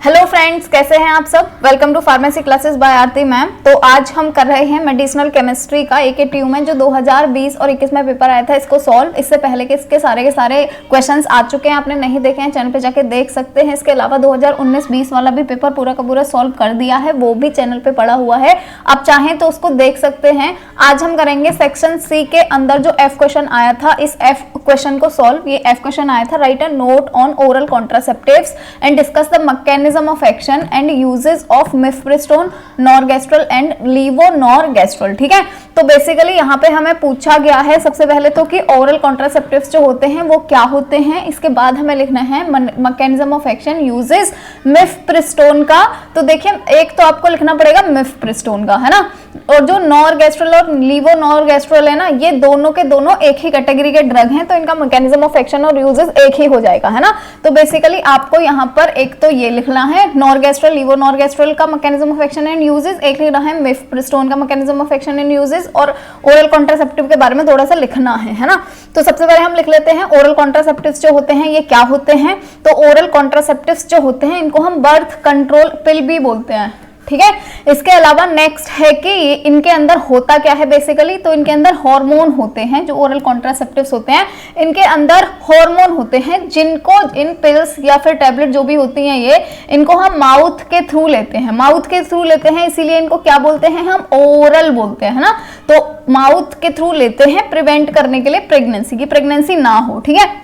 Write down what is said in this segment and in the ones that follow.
Hello friends, कैसे हैं आप सब। Welcome to pharmacy classes by Aarti ma'am. तो आज हम कर रहे हैं मेडिसिनल केमिस्ट्री का AKTU में जो 2020 और 21 में पेपर आया था इसको सॉल्व। इससे पहले के इसके सारे के सारे क्वेश्चंस आ चुके हैं, आपने नहीं देखे हैं चैनल पे जाके देख सकते हैं। इसके अलावा 2019-20 वाला भी पेपर पूरा का पूरा सॉल्व कर दिया है, वो भी चैनल पे पड़ा हुआ है, आप चाहें तो उसको देख सकते हैं। आज हम करेंगे सेक्शन सी के अंदर जो F क्वेश्चन आया था, इस F क्वेश्चन को सॉल्व। ये F क्वेश्चन आया था, right a note on oral contraceptives and discuss the mechanism of action and uses of mifepristone, norgestrel and levonorgestrel। ठीक है, तो बेसिकली यहाँ पे हमें पूछा गया है सबसे पहले तो कि ओरल कॉन्ट्रासेप्टिव्स जो होते हैं वो क्या होते हैं। इसके बाद हमें लिखना है मैकेनिज्म ऑफ एक्शन, यूजेस मिफप्रिस्टोन का। तो देखिए, एक तो आपको लिखना पड़ेगा मिफप्रिस्टोन का, है ना, और जो नॉर्गेस्ट्रल और लीवोनॉर्गेस्ट्रल है ना, ये दोनों के दोनों एक ही कैटेगरी के ड्रग हैं, तो इनका मैकेनिज्म ऑफ एक्शन और यूजेस एक ही हो जाएगा, है ना। तो बेसिकली आपको यहाँ पर एक तो ये लिखना है नॉर्गेस्ट्रल लीवोनॉर्गेस्ट्रल का mechanism of action and uses, एक लिखना है मिफप्रिस्टोन का mechanism of action and uses, और ओरल कॉन्ट्रासेप्टिव के बारे में थोड़ा सा लिखना है ना। तो सबसे पहले हम लिख लेते हैं ओरल कॉन्ट्रासेप्टिव्स जो होते हैं ये क्या होते हैं। तो ओरल कॉन्ट्रासेप्टिव्स जो होते हैं इनको हम बर्थ कंट्रोल पिल भी बोलते हैं, ठीक है। इसके अलावा नेक्स्ट है कि इनके अंदर होता क्या है बेसिकली, तो इनके अंदर हार्मोन होते हैं। जो ओरल कॉन्ट्रासेप्टिव्स होते हैं इनके अंदर हार्मोन होते हैं, जिनको इन पिल्स या फिर टैबलेट जो भी होती हैं ये, इनको हम माउथ के थ्रू लेते हैं, माउथ के थ्रू लेते हैं, इसीलिए इनको क्या बोलते हैं, हम ओरल बोलते हैं, है ना। तो माउथ के थ्रू लेते हैं प्रिवेंट करने के लिए प्रेगनेंसी की, प्रेगनेंसी ना हो, ठीक है।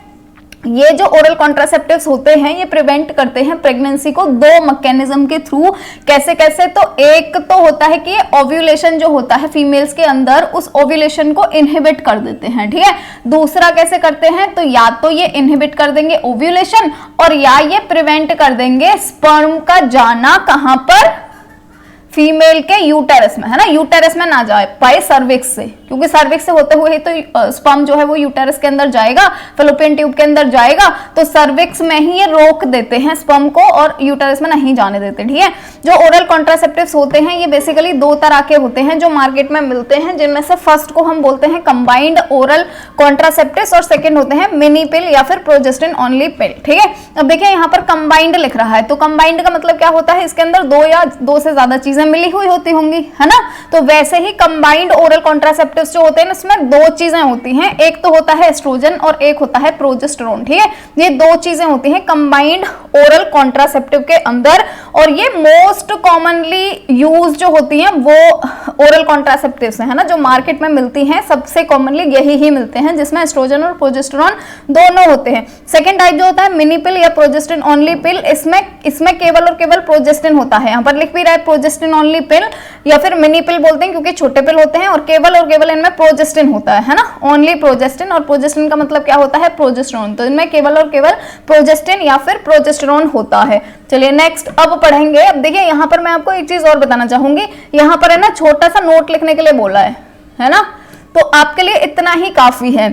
ये जो ओरल कॉन्ट्रासेप्टिव्स होते हैं ये प्रिवेंट करते हैं प्रेगनेंसी को दो मैकेनिज्म के थ्रू। कैसे कैसे, तो एक तो होता है कि ओव्यूलेशन जो होता है फीमेल्स के अंदर, उस ओव्यूलेशन को इनहिबिट कर देते हैं, ठीक है। दूसरा कैसे करते हैं, तो या तो ये इनहिबिट कर देंगे ओव्यूलेशन, और या ये प्रिवेंट कर देंगे स्पर्म का जाना कहां पर, फीमेल के यूटेरस में, है ना। यूटेरस में ना जाए पाए सर्विक्स से, क्योंकि सर्विक्स से होते हुए ही तो स्पर्म जो है वो यूटेरस के अंदर जाएगा, फैलोपियन ट्यूब के अंदर जाएगा, तो सर्विक्स में ही ये रोक देते हैं स्पर्म को और यूटेरस में नहीं जाने देते, ठीक है। जो ओरल कॉन्ट्रासेप्टिव्स होते हैं ये बेसिकली दो तरह के होते हैं जो मार्केट में मिलते हैं, जिनमें से फर्स्ट को हम बोलते हैं कंबाइंड ओरल कॉन्ट्रासेप्टिव्स और सेकेंड होते हैं मिनी पिल या फिर प्रोजेस्टिन ओनली पिल, ठीक है। अब देखिए यहाँ पर कंबाइंड लिख रहा है, तो कंबाइंड का मतलब क्या होता है, इसके अंदर दो या दो से ज्यादा चीजें मिली हुई होती होंगी, है ना। तो वैसे ही कंबाइंड ओरल कॉन्ट्रासेप्टिव्स जो होते हैं इसमें दो चीजें होती हैं, एक तो होता है एस्ट्रोजन और एक होता है प्रोजेस्टेरोन, ठीक है। ये दो चीजें होती हैं कंबाइंड ओरल कॉन्ट्रासेप्टिव के अंदर, और ये मोस्ट कॉमनली यूज जो होती हैं वो ओरल कॉन्ट्रासेप्टिव्स है ना, जो मार्केट में मिलती हैं सबसे कॉमनली यही ही मिलते हैं, जिसमें एस्ट्रोजन और प्रोजेस्टेरोन दोनों होते हैं। सेकेंड टाइप जो होता है मिनी पिल या प्रोजेस्टिन ओनली पिल, इसमें केवल और केवल प्रोजेस्टिन होता है, यहाँ पर लिख भी रहा है प्रोजेस्टिन ओनली पिल या फिर मिनी पिल बोलते हैं क्योंकि छोटे पिल होते हैं, और केवल इनमें प्रोजेस्टिन होता है ना, ओनली प्रोजेस्टिन, और प्रोजेस्टिन का मतलब क्या होता है, प्रोजेस्टेरोन। तो इनमें केवल और केवल प्रोजेस्टिन या फिर प्रोजेस्टेरोन होता है। चलिए नेक्स्ट अब पढ़ेंगे। अब देखिए यहाँ पर मैं आपको एक चीज और बताना चाहूंगी, यहाँ पर है ना छोटा सा नोट लिखने के लिए बोला है ना, तो आपके लिए इतना ही काफी है,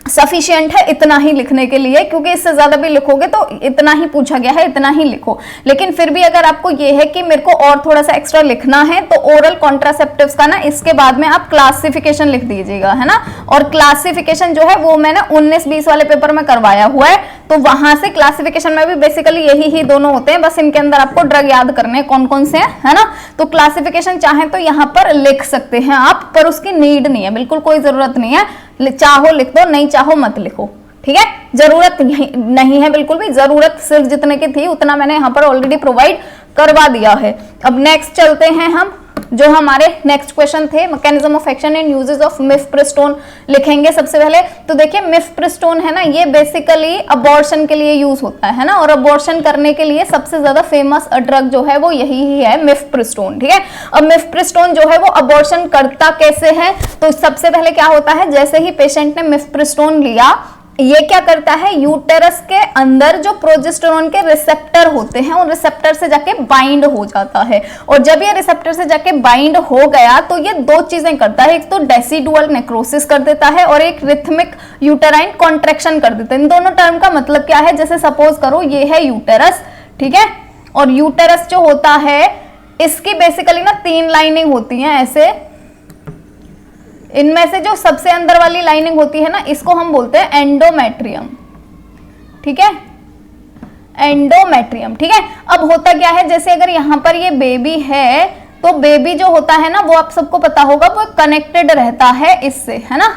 सफिशिएंट है इतना ही लिखने के लिए, क्योंकि इससे ज्यादा भी लिखोगे तो इतना ही पूछा गया है, इतना ही लिखो। लेकिन फिर भी अगर आपको ये है कि मेरे को और थोड़ा सा एक्स्ट्रा लिखना है, तो ओरल कॉन्ट्रासेप्टिव्स का ना इसके बाद में आप क्लासिफिकेशन लिख दीजिएगा, है ना। और क्लासिफिकेशन जो है वो मैंने 19-20 वाले पेपर में करवाया हुआ है, तो वहां से क्लासिफिकेशन में भी बेसिकली यही ही दोनों होते हैं, बस इनके अंदर आपको ड्रग याद करने हैं कौन कौन से हैं, है ना। तो क्लासिफिकेशन चाहे तो यहाँ पर लिख सकते हैं आप, पर उसकी नीड नहीं है, बिल्कुल कोई जरूरत नहीं है, चाहो लिख दो, नहीं चाहो मत लिखो, ठीक है। जरूरत नहीं है, बिल्कुल भी जरूरत सिर्फ जितने की थी उतना मैंने यहाँ पर ऑलरेडी प्रोवाइड करवा दिया है। अब नेक्स्ट चलते हैं हम, जो हमारे नेक्स्ट क्वेश्चन थे mechanism of action and uses of mifepristone लिखेंगे सबसे पहले। तो देखिए मिफप्रिस्टोन है ना, ये बेसिकली अबॉर्शन के लिए यूज होता है ना, और अबॉर्शन करने के लिए सबसे ज्यादा फेमस ड्रग जो है वो यही ही है, मिफप्रिस्टोन, ठीक है। अब मिफप्रिस्टोन जो है वो अबॉर्शन करता कैसे है, तो सबसे पहले क्या होता है, जैसे ही पेशेंट ने मिफप्रिस्टोन लिया, ये क्या करता है, यूटेरस के अंदर जो प्रोजेस्टेरोन के रिसेप्टर होते हैं उन रिसेप्टर से जाके बाइंड हो जाता है, और जब ये रिसेप्टर से जाके बाइंड हो गया तो ये दो चीजें करता है, एक तो डेसिडुअल नेक्रोसिस कर देता है और एक रिथमिक यूटेराइन कॉन्ट्रैक्शन कर देता है। इन दोनों टर्म का मतलब क्या है, जैसे सपोज करो ये है यूटेरस, ठीक है, और यूटेरस जो होता है इसकी बेसिकली ना 3 लाइनिंग होती हैं ऐसे, इनमें से जो सबसे अंदर वाली लाइनिंग होती है ना इसको हम बोलते हैं एंडोमेट्रियम, ठीक है। एंडोमेट्रियम। ठीक है, अब होता क्या है, जैसे अगर यहाँ पर ये बेबी है तो बेबी जो होता है ना वो आप सबको पता होगा वो कनेक्टेड रहता है इससे, है ना,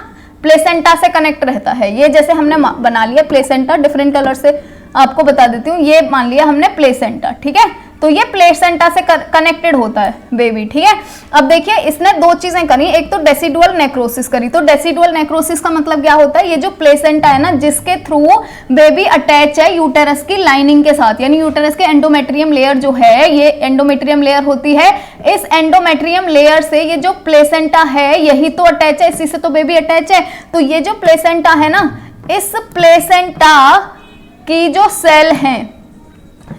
प्लेसेंटा से कनेक्ट रहता है। ये जैसे हमने बना लिया प्लेसेंटा, डिफरेंट कलर से आपको बता देती हूँ, ये मान लिया हमने प्लेसेंटा। ठीक है, तो ये प्लेसेंटा से कनेक्टेड होता है बेबी। ठीक है, अब देखिए इसने दो चीजें करी, एक तो डेसिडुअल नेक्रोसिस करी। तो डेसिडुअल नेक्रोसिस का मतलब क्या होता है, ये जो प्लेसेंटा है ना जिसके थ्रू बेबी अटैच है यूटेरस की लाइनिंग के साथ, यानी यूटेरस के एंडोमेट्रियम लेयर जो है, ये एंडोमेट्रियम लेयर होती है। इस एंडोमेट्रियम लेयर से ये जो प्लेसेंटा है यही तो अटैच है, इसी से तो बेबी अटैच है। तो ये जो प्लेसेंटा है ना, इस प्लेसेंटा की जो सेल है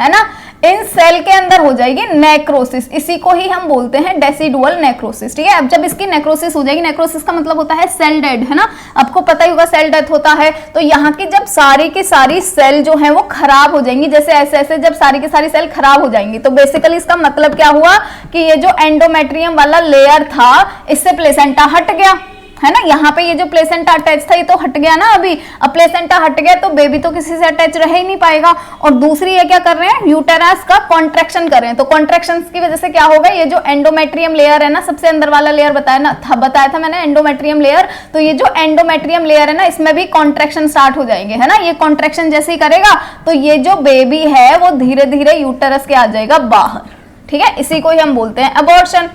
ना, इन सेल के अंदर हो जाएगी नेक्रोसिस, इसी को ही हम बोलते हैं डेसिडुअल नेक्रोसिस। ठीक है, अब जब इसकी नेक्रोसिस हो जाएगी, नेक्रोसिस का मतलब होता है सेल डेड, है ना, आपको पता ही होगा सेल डेथ होता है। तो यहाँ की जब सारी की सारी सेल जो है वो खराब हो जाएंगी, जैसे ऐसे ऐसे जब सारी की सारी सेल खराब हो जाएंगी, तो बेसिकली इसका मतलब क्या हुआ कि ये जो एंडोमेट्रियम वाला लेयर था इससे प्लेसेंटा हट गया, है ना। यहाँ पे ये जो प्लेसेंटा अटैच था ये तो हट गया ना अभी, अब प्लेसेंटा हट गया तो बेबी तो किसी से अटैच रह ही नहीं पाएगा। और दूसरी ये क्या कर रहे हैं, यूटेरस का कॉन्ट्रैक्शन कर रहे हैं। तो कॉन्ट्रैक्शन की वजह से क्या होगा, ये जो एंडोमेट्रियम लेयर है ना, सबसे अंदर वाला लेयर बताया था मैंने एंडोमेट्रियम लेयर, तो ये जो एंडोमेट्रियम लेयर है ना इसमें भी कॉन्ट्रैक्शन स्टार्ट हो जाएंगे, है ना। ये कॉन्ट्रैक्शन जैसे ही करेगा तो ये जो बेबी है वो धीरे धीरे यूटेरस के आ जाएगा बाहर। ठीक है, इसी को ही हम बोलते हैं अबॉर्शन।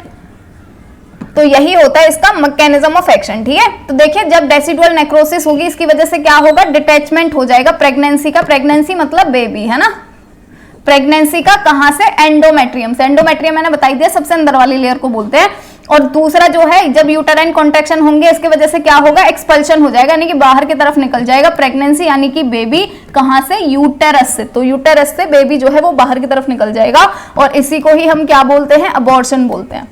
तो यही होता है इसका मैकेनिज्म ऑफ एक्शन। ठीक है, तो देखिए जब डेसिडुअल नेक्रोसिस होगी इसकी वजह से क्या होगा, डिटैचमेंट हो जाएगा प्रेगनेंसी का। प्रेगनेंसी मतलब बेबी, है ना, प्रेगनेंसी का कहां से, एंडोमेट्रियम से। एंडोमेट्रियम मैंने बताई दिया सबसे अंदर वाली लेयर को बोलते हैं। और दूसरा जो है जब यूटेराइन कॉन्ट्रैक्शन होंगे इसकी वजह से क्या होगा, एक्सपल्शन हो जाएगा, यानी कि बाहर की तरफ निकल जाएगा प्रेगनेंसी, यानी कि बेबी कहां से, यूटेरस से। तो यूटेरस से बेबी जो है वो बाहर की तरफ निकल जाएगा और इसी को ही हम क्या बोलते हैं, अबॉर्शन बोलते हैं।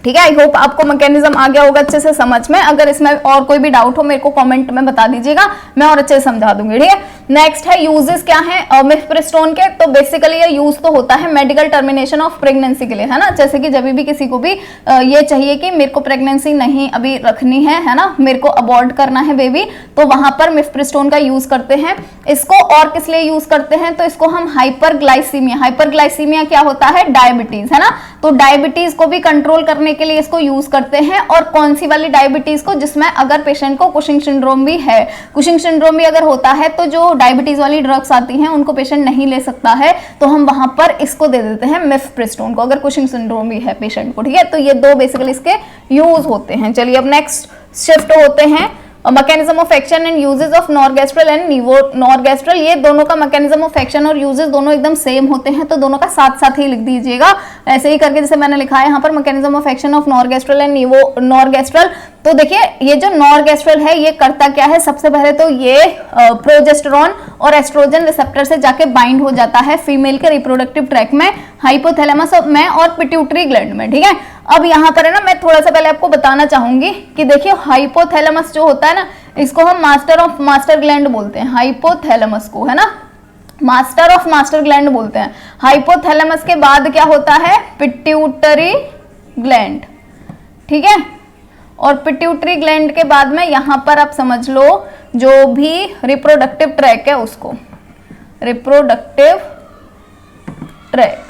ठीक है, आई होप आपको मैकेनिज्म आ गया होगा अच्छे से समझ में। अगर इसमें और कोई भी डाउट हो मेरे को कमेंट में बता दीजिएगा, मैं और अच्छे से समझा दूंगी। ठीक है, नेक्स्ट है यूजेस क्या है मिफप्रिस्टोन के। तो बेसिकली ये यूज तो होता है मेडिकल टर्मिनेशन ऑफ प्रेगनेंसी के लिए, है ना। जैसे कि जब भी किसी को भी ये चाहिए कि मेरे को प्रेगनेंसी नहीं अभी रखनी है ना, मेरे को अबॉर्ट करना है बेबी, तो वहां पर मिफप्रिस्टोन का यूज करते हैं। इसको और किस लिए यूज करते हैं, तो इसको हम हाइपरग्लाइसीमिया क्या होता है, डायबिटीज, है ना। तो डायबिटीज को भी कंट्रोल करने के लिए इसको यूज करते हैं। और कौन सी वाली डायबिटीज को, जिसमें अगर पेशेंट को कुशिंग सिंड्रोम भी है, कुशिंग सिंड्रोम भी अगर होता है तो जो डायबिटीज वाली ड्रग्स आती हैं उनको पेशेंट नहीं ले सकता है, तो हम वहां पर इसको दे देते हैं मिफप्रिस्टोन को, अगर कुशिंग सिंड्रोम भी है पेशेंट को। ठीक है, तो ये दो बेसिकली इसके यूज होते हैं। चलिए अब नेक्स्ट शिफ्ट होते हैं mechanism of action and uses of norgestrel and norgestrel. ये दोनों का मैकेनिज्म ऑफ एक्शन और यूजेस दोनों एकदम सेम होते हैं, तो दोनों का साथ साथ ही लिख दीजिएगा ऐसे ही करके, जैसे मैंने लिखा है यहाँ पर mechanism of action of norgestrel and norgestrel. तो देखिए ये जो नॉर्गेस्ट्रल है ये करता क्या है, सबसे पहले तो ये प्रोजेस्टेरॉन और एस्ट्रोजन रिसेप्टर से जाके बाइंड हो जाता है फीमेल के रिप्रोडक्टिव ट्रैक में, हाइपोथैलेमस में और पिट्यूटरी ग्लैंड में। ठीक है, अब यहाँ पर है ना मैं थोड़ा सा पहले आपको बताना चाहूंगी कि देखिए हाइपोथैलेमस जो होता है ना, इसको हम मास्टर ग्लैंड बोलते हैं, हाइपोथैलेमस को, है ना, मास्टर ऑफ मास्टर ग्लैंड बोलते हैं। हाइपोथैलेमस के बाद क्या होता है, पिट्यूटरी ग्लैंड। ठीक है, और पिट्यूटरी ग्लैंड के बाद में यहां पर आप समझ लो जो भी रिप्रोडक्टिव ट्रैक है उसको, रिप्रोडक्टिव ट्रैक।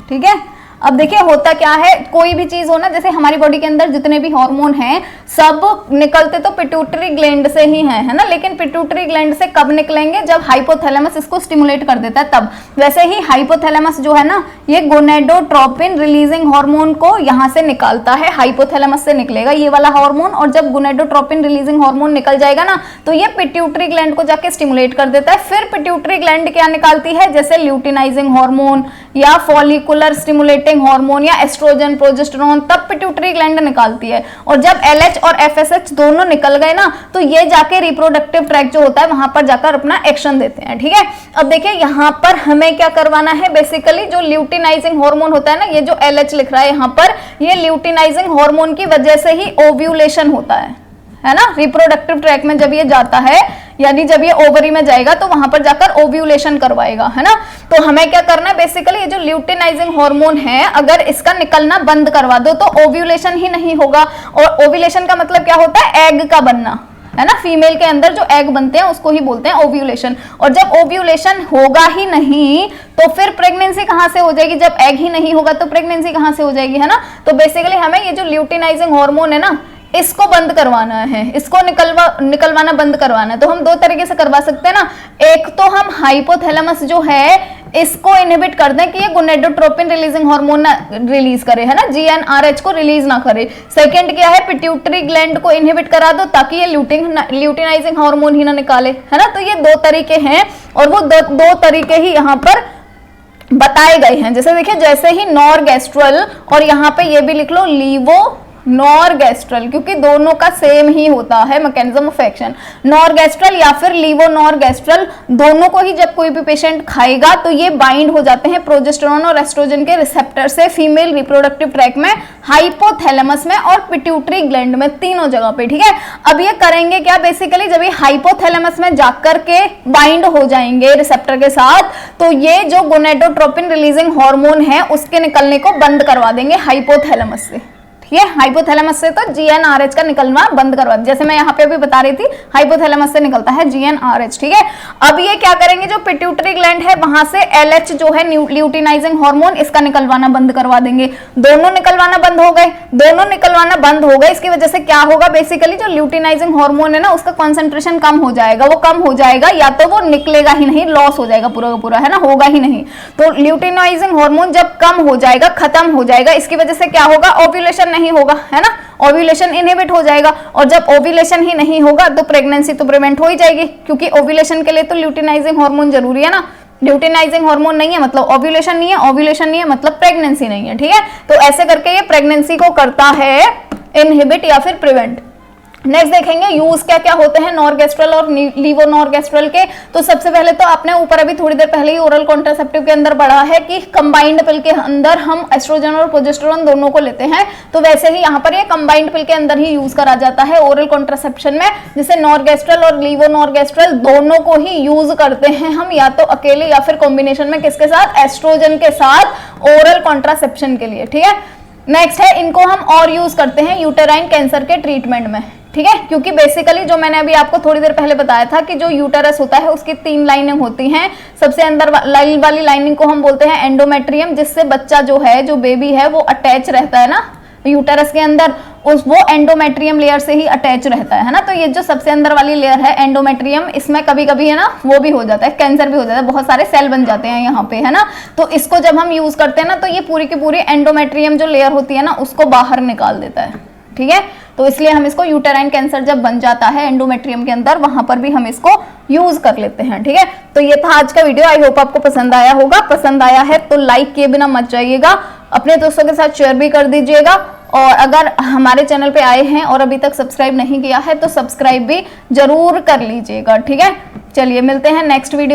ठीक है, अब देखिए होता क्या है, कोई भी चीज हो ना, जैसे हमारी बॉडी के अंदर जितने भी हार्मोन हैं सब निकलते तो पिट्यूटरी ग्लैंड से ही हैं, है ना। लेकिन पिट्यूटरी ग्लैंड से कब निकलेंगे, जब हाइपोथैलेमस इसको स्टिमुलेट कर देता है तब। वैसे ही हाइपोथैलेमस जो है ना, ये गोनेडोट्रोपिन रिलीजिंग हार्मोन को यहाँ से निकालता है, हाइपोथैलेमस से निकलेगा ये वाला हार्मोन, और जब गोनेडोट्रोपिन रिलीजिंग हार्मोन निकल जाएगा ना तो ये पिट्यूटरी ग्लैंड को जाके स्टिमुलेट कर देता है। फिर पिट्यूटरी ग्लैंड क्या निकालती है, जैसे ल्यूटिनाइजिंग हार्मोन या फॉलिकुलर स्टिमुलेटिंग हार्मोन या एस्ट्रोजन, प्रोजेस्टेरॉन, तब पिट्यूटरी ग्लैंड निकालती है। और जब LH और FSH दोनों निकल गए ना तो ये जाके रिप्रोडक्टिव ट्रैक जो होता है वहां पर जाकर अपना एक्शन देते हैं। ठीक है, अब देखिए यहाँ पर हमें क्या करवाना है, बेसिकली जो ल्यूटिनाइजिंग हार्मोन होता है ना, ये जो LH लिख रहा है यहाँ पर, ये ल्यूटिनाइजिंग हार्मोन की वजह से ही ओव्यूलेशन होता है ना। रिप्रोडक्टिव ट्रैक में जब ये जाता है, यानी जब ये ओवरी में जाएगा तो वहां पर जाकर ओव्यूलेशन करवाएगा, है ना। तो हमें क्या करना है, बेसिकली ये जो ल्यूटिनाइजिंग हार्मोन है अगर इसका निकलना बंद करवा दो तो ओव्यूलेशन ही नहीं होगा। और ओव्यूलेशन का मतलब क्या होता है, एग का बनना, है ना, फीमेल के अंदर जो एग बनते हैं उसको ही बोलते हैं ओव्यूलेशन। और जब ओव्यूलेशन होगा ही नहीं तो फिर प्रेगनेंसी कहां से हो जाएगी, जब एग ही नहीं होगा तो प्रेगनेंसी कहां से हो जाएगी, है ना। तो बेसिकली हमें ये जो ल्यूटिनाइजिंग हार्मोन है ना, इसको बंद करवाना है, इसको निकलवाना बंद करवाना है। तो हम दो तरीके से करवा सकते हैं ना, एक तो हम हाइपोथैलेमस जो है इसको इनहिबिट कर दें कि ये गोनेडोट्रोपिन रिलीजिंग हार्मोन ना रिलीज करे, है ना, GnRH को रिलीज ना करे। सेकंड क्या है, पिट्यूटरी ग्लैंड को इनहिबिट करा दो ताकि ये ल्यूटिनाइजिंग हार्मोन ही ना निकाले, है ना। तो ये दो तरीके हैं और वो दो तरीके ही यहाँ पर बताए गए हैं। जैसे देखिए, जैसे ही नॉरगेस्ट्रल, और यहाँ पे ये भी लिख लो लीवो नॉरगेस्ट्रल, क्योंकि दोनों का सेम ही होता है मैकेनिज्म ऑफ एक्शन। नॉरगेस्ट्रल या फिर लीवोनॉरगेस्ट्रल, दोनों को ही जब कोई भी पेशेंट खाएगा तो ये बाइंड हो जाते हैं प्रोजेस्टेरोन और एस्ट्रोजन के रिसेप्टर से फीमेल रिप्रोडक्टिव ट्रैक में, हाइपोथैलेमस में और पिट्यूटरी ग्लैंड में, तीनों जगह पे, ठीक है। अब ये करेंगे क्या, बेसिकली जब ये हाइपोथैलेमस में जाकर के बाइंड हो जाएंगे रिसेप्टर के साथ, तो ये जो गोनेडोट्रोपिन रिलीजिंग हार्मोन है उसके निकलने को बंद करवा देंगे हाइपोथैलेमस से। ये हाइपोथैलेमस से तो GnRH का निकलना बंद करवा, जैसे मैं यहाँ पे भी बता रही थी, हाइपोथैलेमस से निकलता है GnRH, ठीक है। अब ये क्या करेंगे, जो पिट्यूटरी ग्लैंड है वहां से LH जो है ल्यूटिनाइजिंग हार्मोन, इसका निकलवाना बंद करवा देंगे। दोनों निकलवाना बंद हो गए, दोनों निकलवाना बंद हो गए। इसकी वजह से क्या होगा, बेसिकली जो ल्यूटिनाइजिंग हार्मोन है ना उसका कॉन्सेंट्रेशन कम हो जाएगा, वो कम हो जाएगा, या तो वो निकलेगा ही नहीं, लॉस हो जाएगा पूरा का पूरा, है ना, होगा ही नहीं। तो ल्यूटिनाइजिंग हार्मोन जब कम हो जाएगा, खत्म हो जाएगा, इसकी वजह से क्या होगा, ओव्यूलेशन नहीं होगा, है ना, ओव्यूलेशन इनहिबिट हो जाएगा। और जब ओव्यूलेशन ही नहीं होगा तो प्रेगनेंसी तो प्रिवेंट हो ही जाएगी, क्योंकि ओव्यूलेशन के लिए तो ल्यूटिनाइजिंग हार्मोन जरूरी है ना। ल्यूटिनाइजिंग हार्मोन नहीं है मतलब ओव्यूलेशन नहीं है, ओव्यूलेशन नहीं है मतलब प्रेगनेंसी नहीं है, ठीक है। तो ऐसे करके ये प्रेगनेंसी को करता है इनहिबिट या फिर प्रिवेंट। नेक्स्ट देखेंगे यूज क्या क्या होते हैं नॉरगेस्ट्रल और लीवोनॉरगेस्ट्रल के। तो सबसे पहले तो आपने ऊपर अभी थोड़ी देर पहले ही ओरल कॉन्ट्रासेप्टिव के अंदर पढ़ा है कि कंबाइंड पिल के अंदर हम एस्ट्रोजन और प्रोजेस्टेरोन दोनों को लेते हैं, तो वैसे ही यहाँ पर ये कंबाइंड पिल के अंदर ही यूज करा जाता है ओरल कॉन्ट्रासेप्शन में, जिसे नॉरगेस्ट्रल और लीवोनॉरगेस्ट्रल दोनों को ही यूज करते हैं हम, या तो अकेले या फिर कॉम्बिनेशन में, किसके साथ, एस्ट्रोजन के साथ ओरल कॉन्ट्रासेप्शन के लिए, ठीक है। नेक्स्ट है, इनको हम और यूज करते हैं यूटेराइन कैंसर के ट्रीटमेंट में, ठीक है, क्योंकि बेसिकली जो मैंने अभी आपको थोड़ी देर पहले बताया था कि जो यूटेरस होता है उसकी 3 लाइनिंग होती हैं। सबसे अंदर वाली लाइनिंग को हम बोलते हैं एंडोमेट्रियम, जिससे बच्चा जो है, जो बेबी है, वो अटैच रहता है ना यूटेरस के अंदर, वो एंडोमेट्रियम लेयर से ही अटैच रहता है ना। तो ये जो सबसे अंदर वाली लेयर है एंडोमेट्रियम, इसमें कभी कभी है ना वो भी हो जाता है, कैंसर भी हो जाता है, बहुत सारे सेल बन जाते हैं यहाँ पे, है ना। तो इसको जब हम यूज करते हैं ना, तो ये पूरी की पूरी एंडोमेट्रियम जो लेयर होती है ना उसको बाहर निकाल देता है, ठीक है। तो इसलिए हम इसको यूटेराइन कैंसर जब बन जाता है एंडोमेट्रियम के अंदर, वहां पर भी हम इसको यूज कर लेते हैं, ठीक है। तो ये था आज का वीडियो, आई होप आपको पसंद आया होगा। पसंद आया है तो लाइक किए बिना मत जाइएगा, अपने दोस्तों के साथ शेयर भी कर दीजिएगा, और अगर हमारे चैनल पे आए हैं और अभी तक सब्सक्राइब नहीं किया है तो सब्सक्राइब भी जरूर कर लीजिएगा, ठीक है। चलिए मिलते हैं नेक्स्ट वीडियो।